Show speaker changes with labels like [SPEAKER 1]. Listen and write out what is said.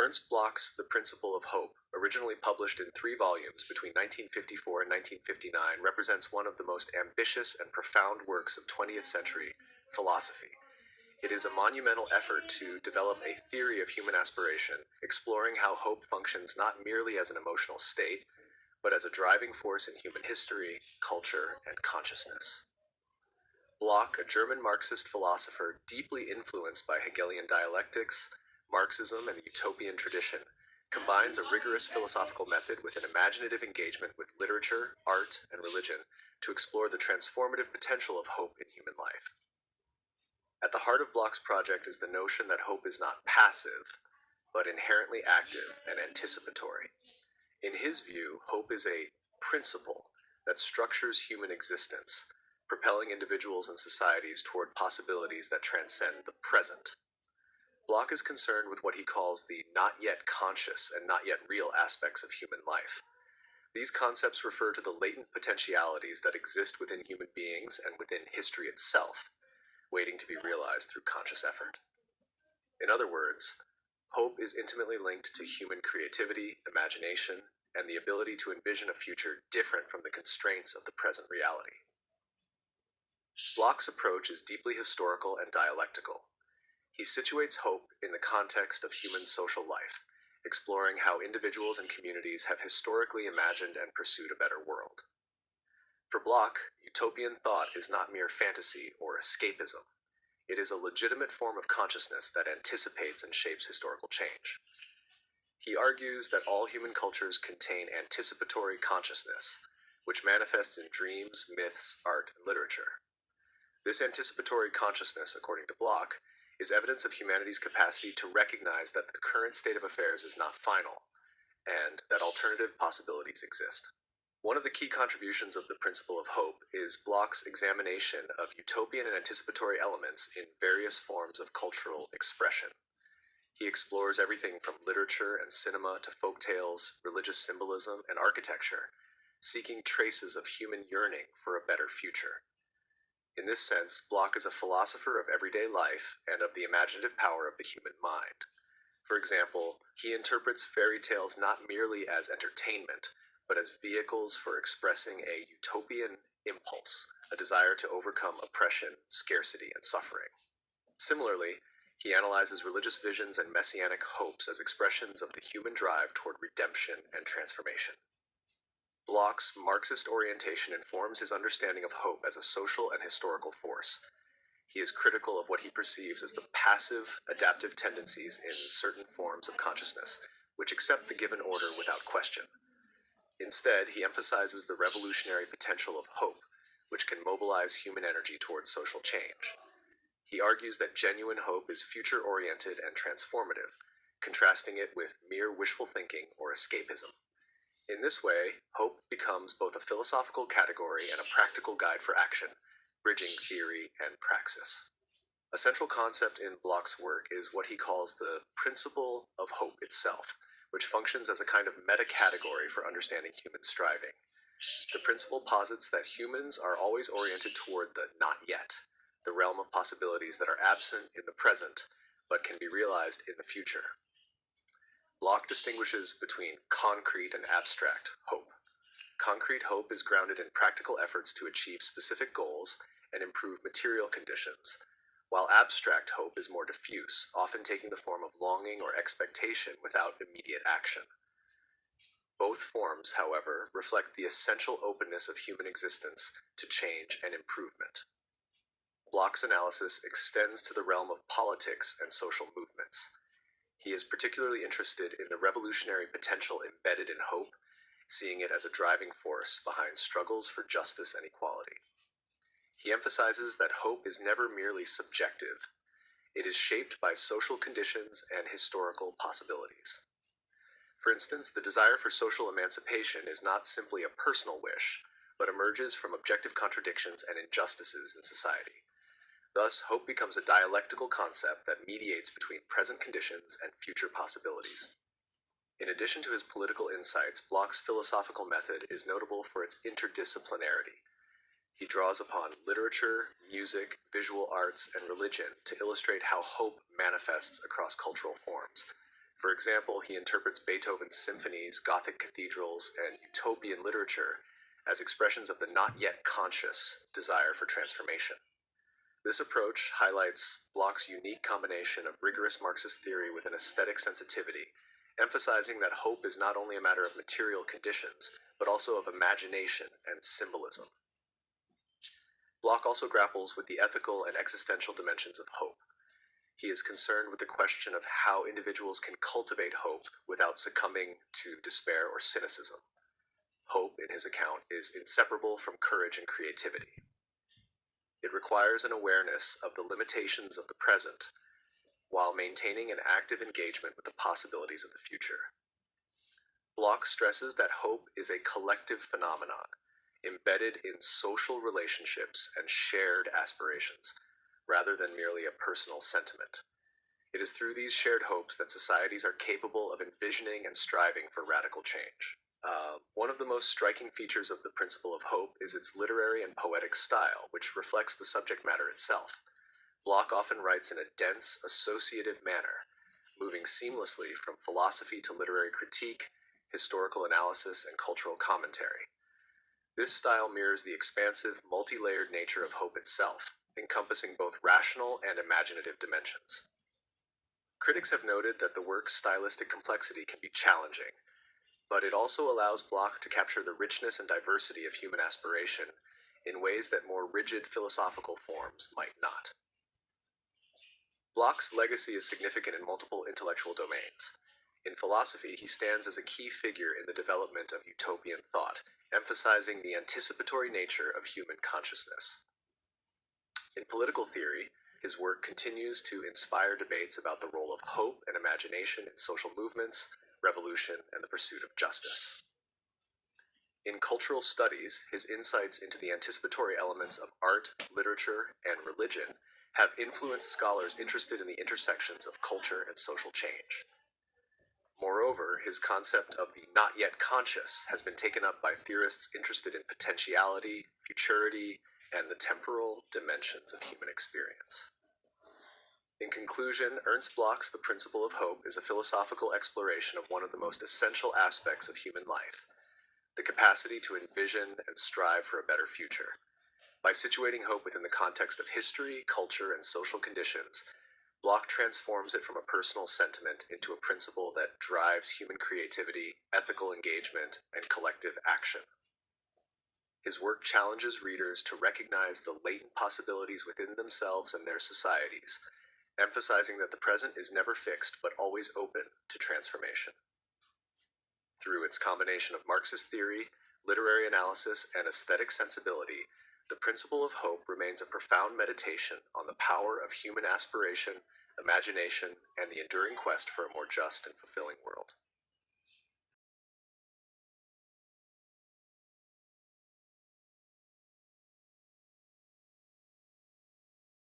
[SPEAKER 1] Ernst Bloch's The Principle of Hope, originally published in 3 volumes between 1954 and 1959, represents one of the most ambitious and profound works of 20th century philosophy. It is a monumental effort to develop a theory of human aspiration, exploring how hope functions not merely as an emotional state, but as a driving force in human history, culture, and consciousness. Bloch, a German Marxist philosopher deeply influenced by Hegelian dialectics, Marxism, and the utopian tradition, combines a rigorous philosophical method with an imaginative engagement with literature, art, and religion to explore the transformative potential of hope in human life. At the heart of Bloch's project is the notion that hope is not passive, but inherently active and anticipatory. In his view, hope is a principle that structures human existence, propelling individuals and societies toward possibilities that transcend the present. Bloch is concerned with what he calls the not yet conscious and not yet real aspects of human life. These concepts refer to the latent potentialities that exist within human beings and within history itself, waiting to be realized through conscious effort. In other words, hope is intimately linked to human creativity, imagination, and the ability to envision a future different from the constraints of the present reality. Bloch's approach is deeply historical and dialectical. He situates hope in the context of human social life, exploring how individuals and communities have historically imagined and pursued a better world. For Bloch, utopian thought is not mere fantasy or escapism. It is a legitimate form of consciousness that anticipates and shapes historical change. He argues that all human cultures contain anticipatory consciousness, which manifests in dreams, myths, art, and literature. This anticipatory consciousness, according to Bloch, is evidence of humanity's capacity to recognize that the current state of affairs is not final, and that alternative possibilities exist. One of the key contributions of the principle of hope is Bloch's examination of utopian and anticipatory elements in various forms of cultural expression. He explores everything from literature and cinema to folktales, religious symbolism, and architecture, seeking traces of human yearning for a better future. In this sense, Bloch is a philosopher of everyday life and of the imaginative power of the human mind. For example, he interprets fairy tales not merely as entertainment, but as vehicles for expressing a utopian impulse, a desire to overcome oppression, scarcity, and suffering. Similarly, he analyzes religious visions and messianic hopes as expressions of the human drive toward redemption and transformation. Bloch's Marxist orientation informs his understanding of hope as a social and historical force. He is critical of what he perceives as the passive, adaptive tendencies in certain forms of consciousness, which accept the given order without question. Instead, he emphasizes the revolutionary potential of hope, which can mobilize human energy towards social change. He argues that genuine hope is future-oriented and transformative, contrasting it with mere wishful thinking or escapism. In this way, hope becomes both a philosophical category and a practical guide for action, bridging theory and praxis. A central concept in Bloch's work is what he calls the principle of hope itself, which functions as a kind of meta-category for understanding human striving. The principle posits that humans are always oriented toward the not yet, the realm of possibilities that are absent in the present, but can be realized in the future. Bloch distinguishes between concrete and abstract hope. Concrete hope is grounded in practical efforts to achieve specific goals and improve material conditions, while abstract hope is more diffuse, often taking the form of longing or expectation without immediate action. Both forms, however, reflect the essential openness of human existence to change and improvement. Bloch's analysis extends to the realm of politics and social movements. He is particularly interested in the revolutionary potential embedded in hope, seeing it as a driving force behind struggles for justice and equality. He emphasizes that hope is never merely subjective. It is shaped by social conditions and historical possibilities. For instance, the desire for social emancipation is not simply a personal wish, but emerges from objective contradictions and injustices in society. Thus, hope becomes a dialectical concept that mediates between present conditions and future possibilities. In addition to his political insights, Bloch's philosophical method is notable for its interdisciplinarity. He draws upon literature, music, visual arts, and religion to illustrate how hope manifests across cultural forms, For example, he interprets Beethoven's symphonies, Gothic cathedrals, and utopian literature as expressions of the not yet conscious desire for transformation. This approach highlights Bloch's unique combination of rigorous Marxist theory with an aesthetic sensitivity, emphasizing that hope is not only a matter of material conditions, but also of imagination and symbolism. Bloch also grapples with the ethical and existential dimensions of hope. He is concerned with the question of how individuals can cultivate hope without succumbing to despair or cynicism. Hope, in his account, is inseparable from courage and creativity. It requires an awareness of the limitations of the present, while maintaining an active engagement with the possibilities of the future. Bloch stresses that hope is a collective phenomenon, embedded in social relationships and shared aspirations, rather than merely a personal sentiment. It is through these shared hopes that societies are capable of envisioning and striving for radical change. One of the most striking features of the principle of hope is its literary and poetic style, which reflects the subject matter itself. Bloch often writes in a dense, associative manner, moving seamlessly from philosophy to literary critique, historical analysis, and cultural commentary. This style mirrors the expansive, multi-layered nature of hope itself, encompassing both rational and imaginative dimensions. Critics have noted that the work's stylistic complexity can be challenging, but it also allows Bloch to capture the richness and diversity of human aspiration in ways that more rigid philosophical forms might not. Bloch's legacy is significant in multiple intellectual domains. In philosophy, he stands as a key figure in the development of utopian thought, emphasizing the anticipatory nature of human consciousness. In political theory, his work continues to inspire debates about the role of hope and imagination in social movements, revolution, and the pursuit of justice. In cultural studies, his insights into the anticipatory elements of art, literature, and religion have influenced scholars interested in the intersections of culture and social change. Moreover, his concept of the not yet conscious has been taken up by theorists interested in potentiality, futurity, and the temporal dimensions of human experience. In conclusion, Ernst Bloch's The Principle of Hope is a philosophical exploration of one of the most essential aspects of human life, the capacity to envision and strive for a better future. By situating hope within the context of history, culture, and social conditions, Bloch transforms it from a personal sentiment into a principle that drives human creativity, ethical engagement, and collective action. His work challenges readers to recognize the latent possibilities within themselves and their societies, emphasizing that the present is never fixed but always open to transformation. Through its combination of Marxist theory, literary analysis, and aesthetic sensibility, The Principle of Hope remains a profound meditation on the power of human aspiration, imagination, and the enduring quest for a more just and fulfilling world.